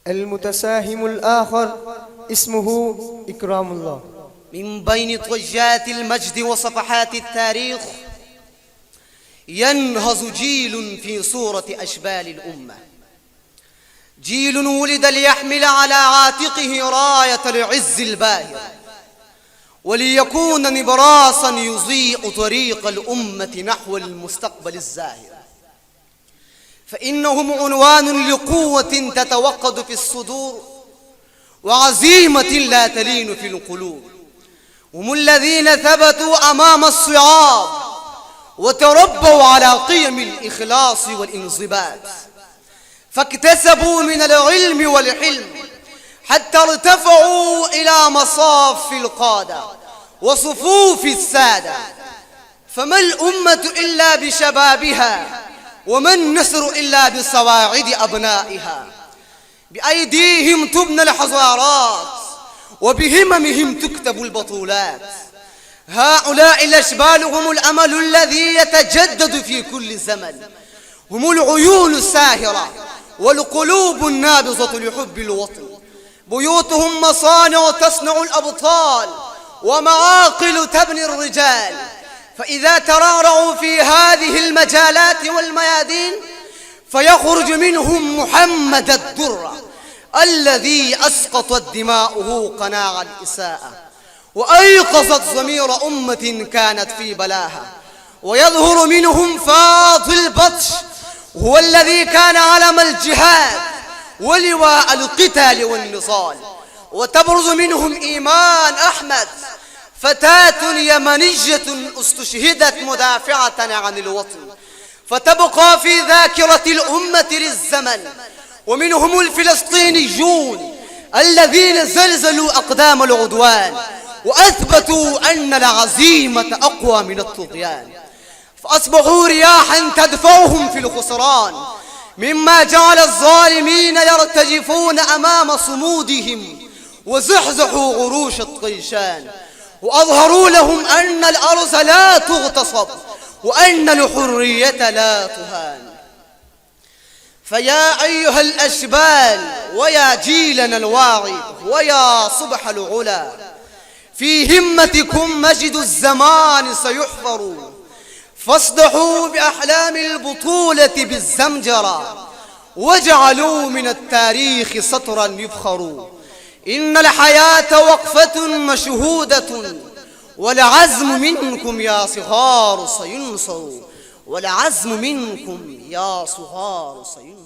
المتساهم الآخر اسمه إكرام الله. من بين طجات المجد وصفحات التاريخ ينهض جيل في صورة أشبال الأمة، جيل ولد ليحمل على عاتقه راية العز الباهر، وليكون نبراسا يضيء طريق الأمة نحو المستقبل الزاهر، فإنهم عنوان لقوة تتوقد في الصدور وعزيمة لا تلين في القلوب. هم الذين ثبتوا أمام الصعاب وتربوا على قيم الإخلاص والانضباط، فاكتسبوا من العلم والحلم حتى ارتفعوا إلى مصاف القادة وصفوف السادة. فما الأمة إلا بشبابها، وما النصر إلا بصواعد أبنائها. بأيديهم تبنى الحضارات، وبهممهم تكتب البطولات. هؤلاء الأشبال هم الأمل الذي يتجدد في كل زمن، هم العيون الساهرة والقلوب النابضة لحب الوطن. بيوتهم مصانع تصنع الأبطال، ومعاقل تبني الرجال. فإذا ترعرعوا في هذه المجالات والميادين فيخرج منهم محمد الدرة الذي أسقطت دماؤه قناع الإساءة وأيقظت ضمير أمة كانت في بلاها. ويظهر منهم فاضل البطش، هو الذي كان علم الجهاد ولواء القتال والنضال. وتبرز منهم إيمان أحمد، فتاة يمنية استشهدت مدافعة عن الوطن، فتبقى في ذاكرة الأمة للزمن. ومنهم الفلسطينيون الذين زلزلوا أقدام العدوان وأثبتوا أن العزيمة أقوى من الطغيان، فأصبحوا رياحا تدفعهم في الخسران، مما جعل الظالمين يرتجفون أمام صمودهم وزحزحوا عروش الطيشان، وأظهروا لهم أن الأرض لا تغتصب وأن الحرية لا تهان. فيا أيها الأشبال، ويا جيلنا الواعي، ويا صبح العلا، في همتكم مجد الزمان سيحفر، فاصدحوا بأحلام البطولة بالزمجرة، واجعلوا من التاريخ سطرا يفخر. إن الحياة وقفة مشهودة، والعزم منكم يا صغار سينصر، والعزم منكم يا صغار سينصر.